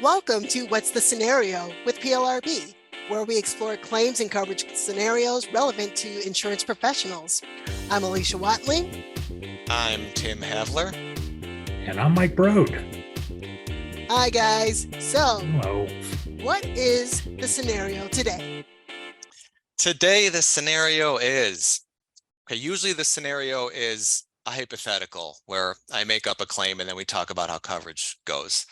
Welcome to What's the Scenario with PLRB, where we explore claims and coverage scenarios relevant to insurance professionals. I'm Alissha Watley. I'm Tim Havler. And I'm Mike Broad. Hi, guys. So, Hello. What is the scenario today? Today, the scenario is, usually the scenario is a hypothetical where I make up a claim and then we talk about how coverage goes.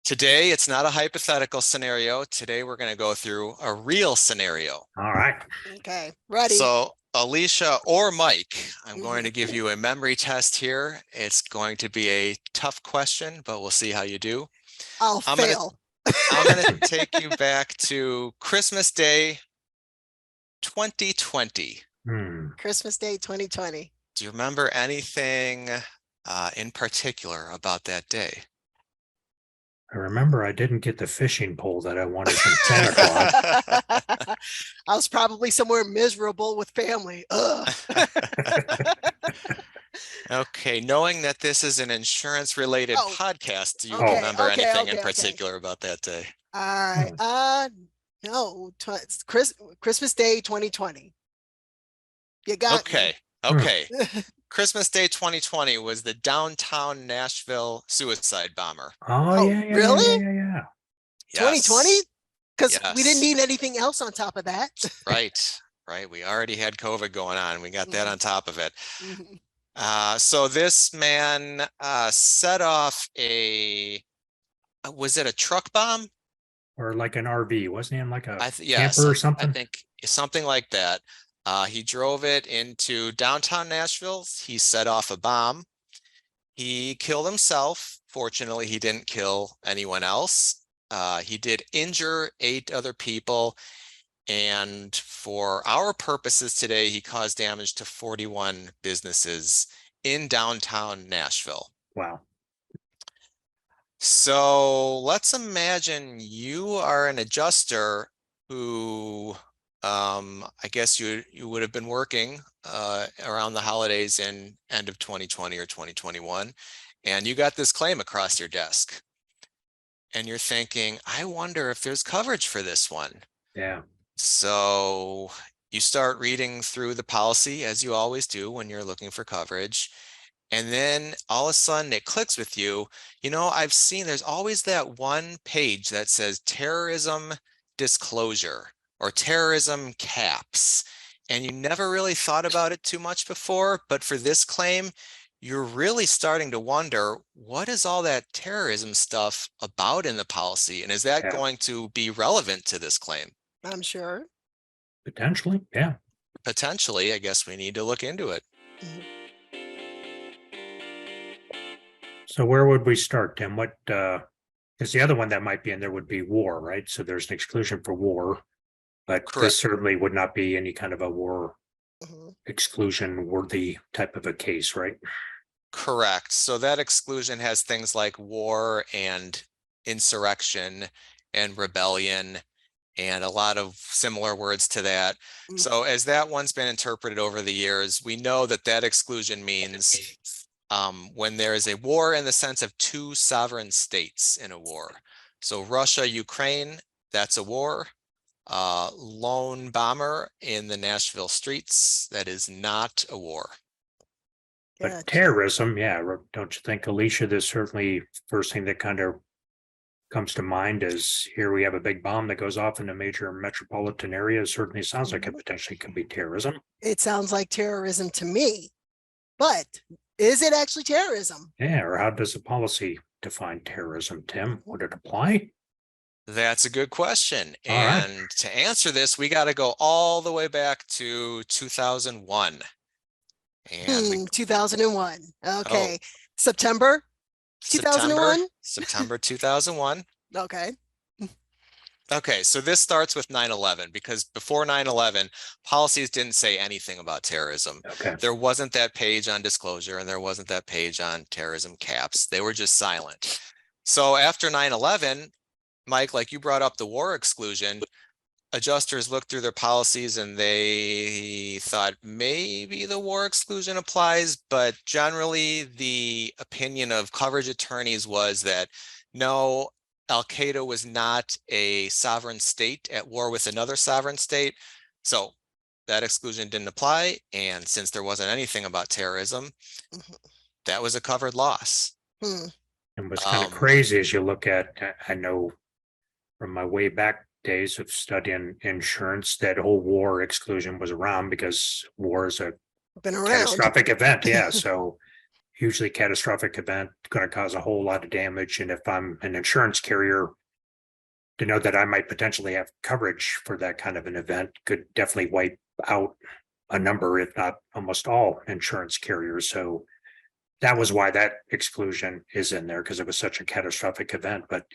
Today, it's not a hypothetical scenario. Today, we're going to go through a real scenario. All right. Okay, ready. So, Alissha or Mike, I'm going to give you a memory test here. It's going to be a tough question, but we'll see how you do. I'll fail. I'm going to take you back to Christmas Day 2020. Christmas Day 2020. Do you remember anything in particular about that day? I remember I didn't get the fishing pole that I wanted from Santa Claus. I was probably somewhere miserable with family. Okay, knowing that this is an insurance-related podcast, do you remember anything in particular about that day? All right. No, it's Christmas Day 2020. You got me. Okay. Christmas Day 2020 was the downtown Nashville suicide bomber. Oh, yeah. Really? Yeah. 2020? Because we didn't Yes. need anything else on top of that. Right. We already had COVID going on. We got that on top of it. Mhm. So this man set off was it a truck bomb? Or like an RV, wasn't he in like a Yes, camper or something? I think something like that. He drove it into downtown Nashville. He set off a bomb. He killed himself. Fortunately, he didn't kill anyone else. He did injure 8 other people. And for our purposes today, he caused damage to 41 businesses in downtown Nashville. Wow. So let's imagine you are an adjuster who I guess you would have been working around the holidays in end of 2020 or 2021, and you got this claim across your desk. And you're thinking, I wonder if there's coverage for this one. Yeah. So you start reading through the policy, as you always do when you're looking for coverage. And then all of a sudden it clicks with you. I've seen there's always that one page that says terrorism disclosure or terrorism caps. And you never really thought about it too much before. But for this claim, you're really starting to wonder, what is all that terrorism stuff about in the policy? And is that going to be relevant to this claim? I'm sure. Potentially, yeah. Potentially, I guess we need to look into it. So where would we start, Tim? What, because the other one that might be in there would be war, right? So there's an exclusion for war, but Correct. This certainly would not be any kind of a war exclusion worthy type of a case, right? Correct. So that exclusion has things like war and insurrection and rebellion and a lot of similar words to that. So as that one's been interpreted over the years, we know that exclusion means when there is a war in the sense of 2 sovereign states in a war. So Russia, Ukraine, that's a war. Lone bomber in the Nashville streets, that is not a war. But terrorism, yeah, don't you think, Alissha, this certainly first thing that kind of comes to mind is here we have a big bomb that goes off in a major metropolitan area. It certainly sounds like it potentially could be terrorism. It sounds like terrorism to me, but is it actually terrorism? Yeah, or how does the policy define terrorism, Tim? Would it apply? That's a good question. All right. And to answer this, we got to go all the way back to 2001. And 2001. Okay. September 2001? September 2001. Okay, so this starts with 9/11 because before 9/11, policies didn't say anything about terrorism. Okay. There wasn't that page on disclosure and there wasn't that page on terrorism caps. They were just silent. So after 9/11, Mike, like you brought up the war exclusion, adjusters looked through their policies and they thought maybe the war exclusion applies, but generally the opinion of coverage attorneys was that no, Al-Qaeda was not a sovereign state at war with another sovereign state. So that exclusion didn't apply. And since there wasn't anything about terrorism, that was a covered loss. And what's kind of crazy as you look at, I know from my way back days of studying insurance, that whole war exclusion was around because war is a catastrophic event. Yeah. So hugely catastrophic event, going to cause a whole lot of damage. And if I'm an insurance carrier, to know that I might potentially have coverage for that kind of an event could definitely wipe out a number, if not almost all insurance carriers. So that was why that exclusion is in there, because it was such a catastrophic event. But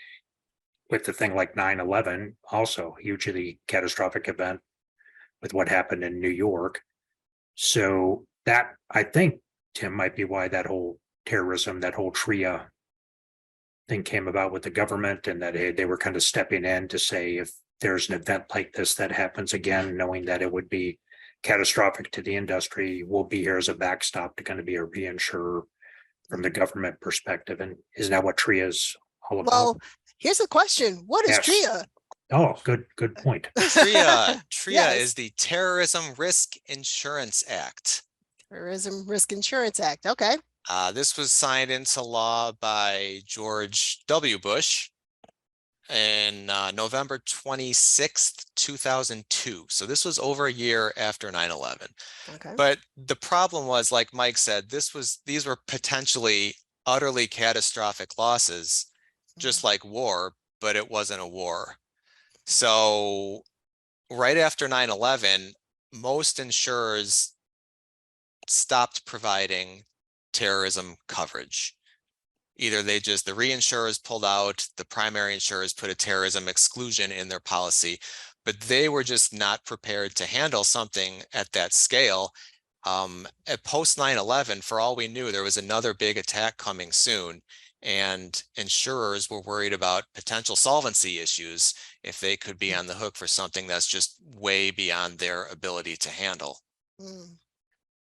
with the thing like 9/11, also hugely catastrophic event with what happened in New York. So that, I think, Tim, might be why that whole terrorism, that whole TRIA thing came about with the government, and that they were kind of stepping in to say, if there's an event like this that happens again, knowing that it would be catastrophic to the industry, we'll be here as a backstop to kind of be a reinsurer from the government perspective. And isn't that what TRIA is all about? Well, here's the question. What is TRIA? Oh, good point. TRIA is the Terrorism Risk Insurance Act. Terrorism Risk Insurance Act. Okay. This was signed into law by George W. Bush in November 26th, 2002. So this was over a year after 9/11. Okay. But the problem was, like Mike said, these were potentially utterly catastrophic losses, just like war, but it wasn't a war. So right after 9/11, most insurers stopped providing terrorism coverage. Either the reinsurers pulled out, the primary insurers put a terrorism exclusion in their policy, but they were just not prepared to handle something at that scale. At post 9/11, for all we knew, there was another big attack coming soon, and insurers were worried about potential solvency issues if they could be on the hook for something that's just way beyond their ability to handle.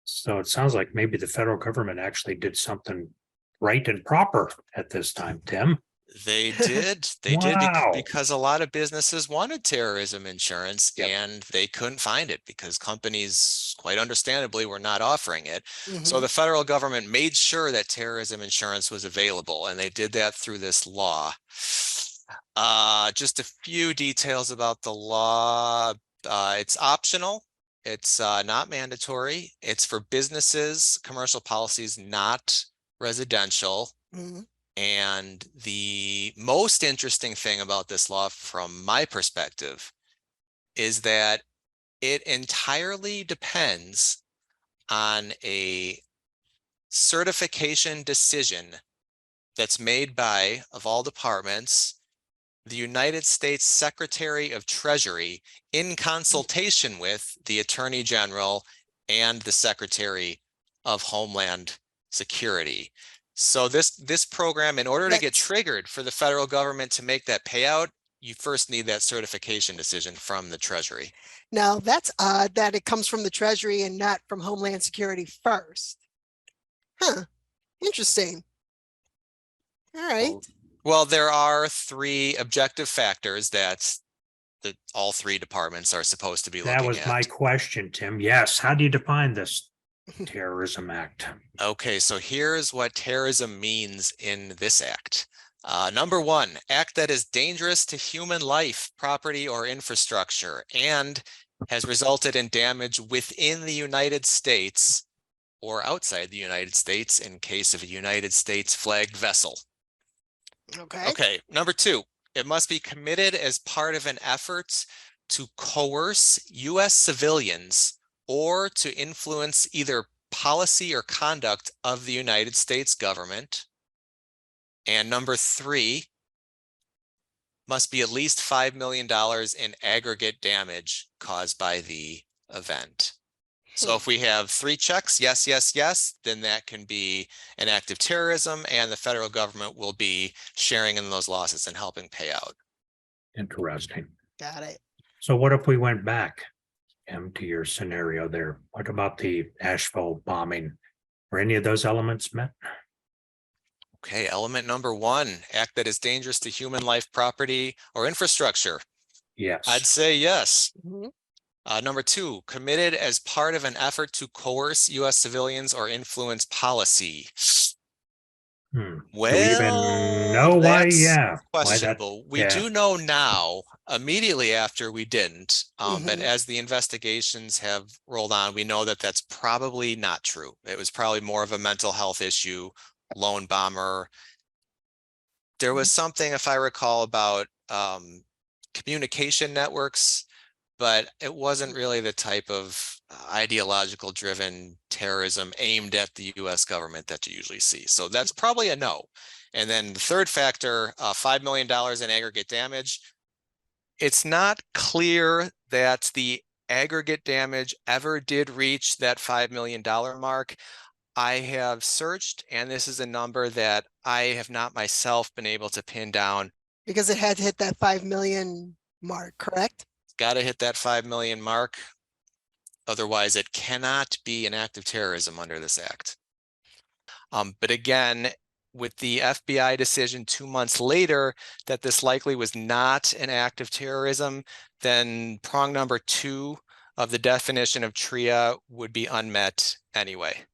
So it sounds like maybe the federal government actually did something right and proper at this time, Tim. They did. They did because a lot of businesses wanted terrorism insurance, and they couldn't find it because companies, quite understandably, were not offering it. So the federal government made sure that terrorism insurance was available, and they did that through this law. Just a few details about the law. It's optional. It's not mandatory. It's for businesses, commercial policies, not residential. And the most interesting thing about this law, from my perspective, is that it entirely depends on a certification decision that's made by, of all departments, the United States Secretary of Treasury in consultation with the Attorney General and the Secretary of Homeland Security. So this program, in order to get triggered for the federal government to make that payout, you first need that certification decision from the Treasury. Now, that's odd that it comes from the Treasury and not from Homeland Security first. Huh. Interesting. All right. Well, there are 3 objective factors that all 3 departments are supposed to be looking at. That was my question, Tim. Yes. How do you define this Terrorism Act? Okay, so here's what terrorism means in this act. Number 1, act that is dangerous to human life, property, or infrastructure, and has resulted in damage within the United States or outside the United States in case of a United States flagged vessel. Okay, number 2, it must be committed as part of an effort to coerce U.S. civilians or to influence either policy or conduct of the United States government. And number 3, must be at least $5 million in aggregate damage caused by the event. So if we have 3 checks, yes, yes, yes, then that can be an act of terrorism, and the federal government will be sharing in those losses and helping pay out. Interesting. Got it. So what if we went back, Em, to your scenario there? What about the Nashville bombing? Were any of those elements met? Okay, element number one, act that is dangerous to human life, property, or infrastructure. Yes. I'd say yes. Mhm. Number two, committed as part of an effort to coerce U.S. civilians or influence policy. Do we even Well, know why? that's Yeah. Why that? questionable. We Yeah. do know now, immediately after we didn't, but Mhm. as the investigations have rolled on, we know that that's probably not true. It was probably more of a mental health issue, lone bomber. There was something, if I recall, about communication networks, but it wasn't really the type of ideological driven terrorism aimed at the US government that you usually see. So that's probably a no. And then the third factor, $5 million in aggregate damage. It's not clear that the aggregate damage ever did reach that $5 million mark. I have searched, and this is a number that I have not myself been able to pin down. Because it had to hit that 5 million mark, correct? Got to hit that 5 million mark. Otherwise, it cannot be an act of terrorism under this act. But again, with the FBI decision 2 months later that this likely was not an act of terrorism, then prong number two of the definition of TRIA would be unmet anyway.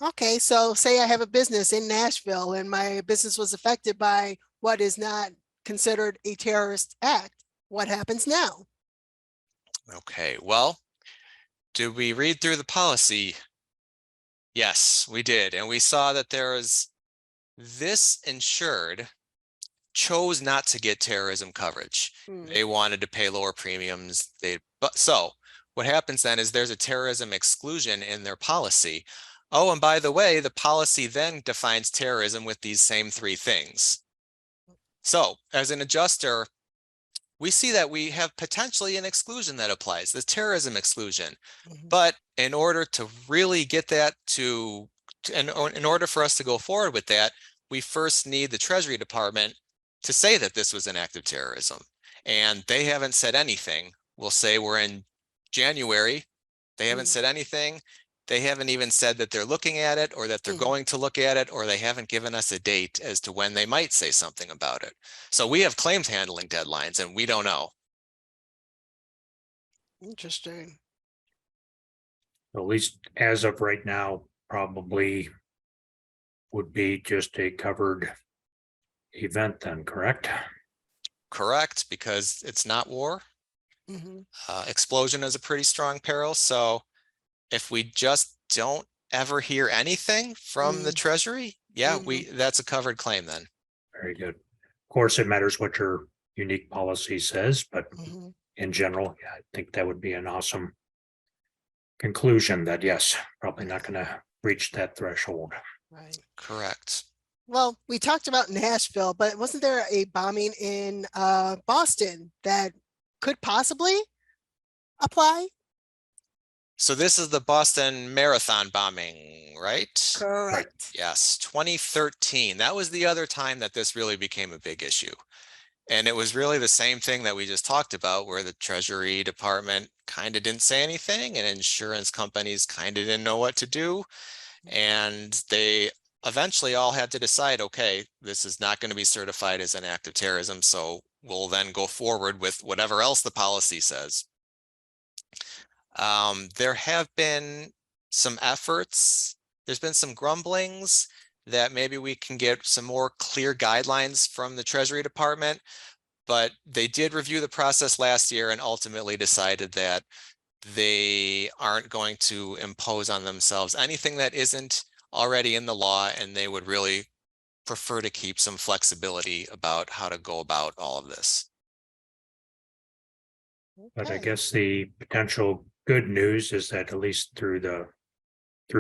Okay, so say I have a business in Nashville and my business was affected by what is not considered a terrorist act. What happens now? Okay, well, did we read through the policy? Yes, we did. And we saw that there was this insured chose not to get terrorism coverage. They wanted to pay lower premiums. So what happens then is there's a terrorism exclusion in their policy. Oh, and by the way, the policy then defines terrorism with these same three things. So as an adjuster, we see that we have potentially an exclusion that applies, the terrorism exclusion. But in order to really get that in order for us to go forward with that, we first need the Treasury Department to say that this was an act of terrorism. And they haven't said anything. We'll say we're in January. They haven't said anything. They haven't even said that they're looking at it or that they're going to look at it, or they haven't given us a date as to when they might say something about it. So we have claims handling deadlines and we don't know. Interesting. At least as of right now, probably would be just a covered event then, correct? Correct, because it's not war. Explosion is a pretty strong peril. So if we just don't ever hear anything from the Treasury, yeah, that's a covered claim then. Very good. Of course, it matters what your unique policy says, but in general, yeah, I think that would be an awesome conclusion that yes, probably not going to reach that threshold. Right. Correct. Well, we talked about Nashville, but wasn't there a bombing in Boston that could possibly apply? So this is the Boston Marathon bombing, right? Correct. Yes, 2013. That was the other time that this really became a big issue. And it was really the same thing that we just talked about, where the Treasury Department kind of didn't say anything and insurance companies kind of didn't know what to do. And they eventually all had to decide, okay, this is not going to be certified as an act of terrorism. So we'll then go forward with whatever else the policy says. There have been some efforts. There's been some grumblings that maybe we can get some more clear guidelines from the Treasury Department, but they did review the process last year and ultimately decided that they aren't going to impose on themselves anything that isn't already in the law, and they would really prefer to keep some flexibility about how to go about all of this. But I guess the potential good news is that at least through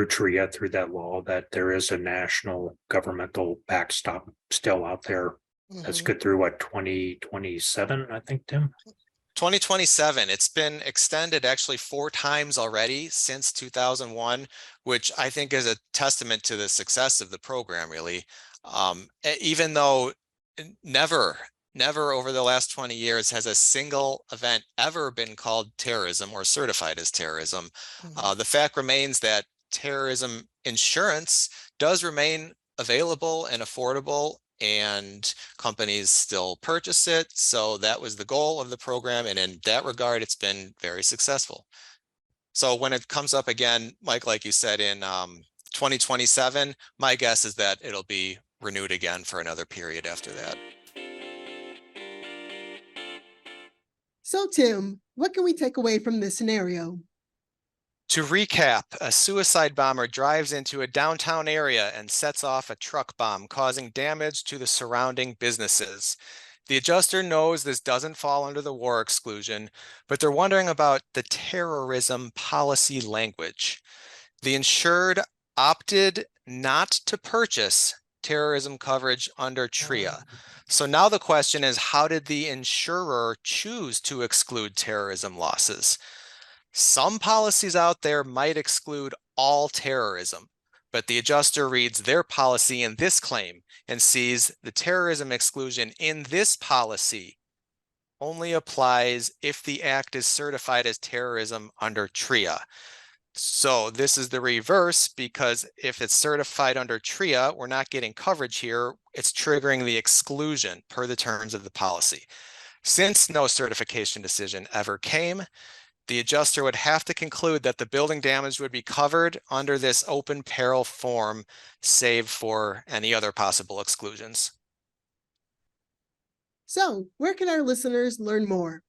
TRIA, through that law, that there is a national governmental backstop still out there. That's good through what, 2027, I think, Tim? 2027. It's been extended actually 4 times already since 2001, which I think is a testament to the success of the program, really. Even though never over the last 20 years has a single event ever been called terrorism or certified as terrorism. The fact remains that terrorism insurance does remain available and affordable, and companies still purchase it. So that was the goal of the program. And in that regard, it's been very successful. So when it comes up again, Mike, like you said, in 2027, my guess is that it'll be renewed again for another period after that. So Tim, what can we take away from this scenario? To recap, a suicide bomber drives into a downtown area and sets off a truck bomb, causing damage to the surrounding businesses. The adjuster knows this doesn't fall under the war exclusion, but they're wondering about the terrorism policy language. The insured opted not to purchase terrorism coverage under TRIA. So now the question is, how did the insurer choose to exclude terrorism losses? Some policies out there might exclude all terrorism, but the adjuster reads their policy in this claim and sees the terrorism exclusion in this policy only applies if the act is certified as terrorism under TRIA. So this is the reverse, because if it's certified under TRIA, we're not getting coverage here. It's triggering the exclusion per the terms of the policy. Since no certification decision ever came, the adjuster would have to conclude that the building damage would be covered under this open peril form, save for any other possible exclusions. So where can our listeners learn more?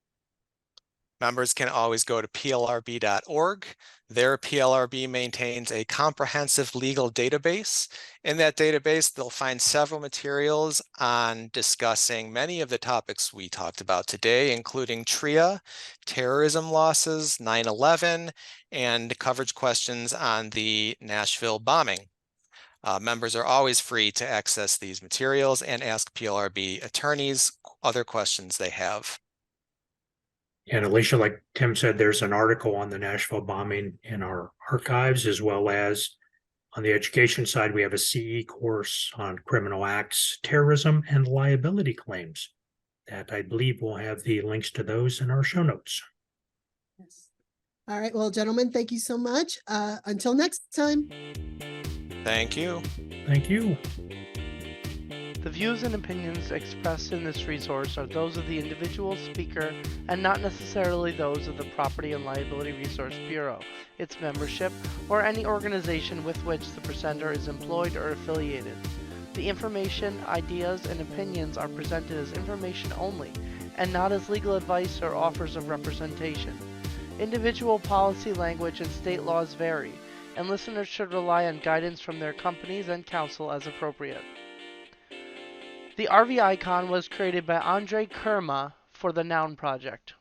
Members can always go to plrb.org. There, PLRB maintains a comprehensive legal database. In that database, they'll find several materials on discussing many of the topics we talked about today, including TRIA, terrorism losses, 9/11, and coverage questions on the Nashville bombing. Members are always free to access these materials and ask PLRB attorneys other questions they have. And Alissha, like Tim said, there's an article on the Nashville bombing in our archives, as well as on the education side, we have a CE course on criminal acts, terrorism, and liability claims that I believe we'll have the links to those in our show notes. Yes. All right. Well, gentlemen, thank you so much. Until next time. Thank you. Thank you. The views and opinions expressed in this resource are those of the individual speaker and not necessarily those of the Property and Liability Resource Bureau, its membership, or any organization with which the presenter is employed or affiliated. The information, ideas, and opinions are presented as information only and not as legal advice or offers of representation. Individual policy language and state laws vary, and listeners should rely on guidance from their companies and counsel as appropriate. The RV icon was created by Andre Kerma for the Noun Project.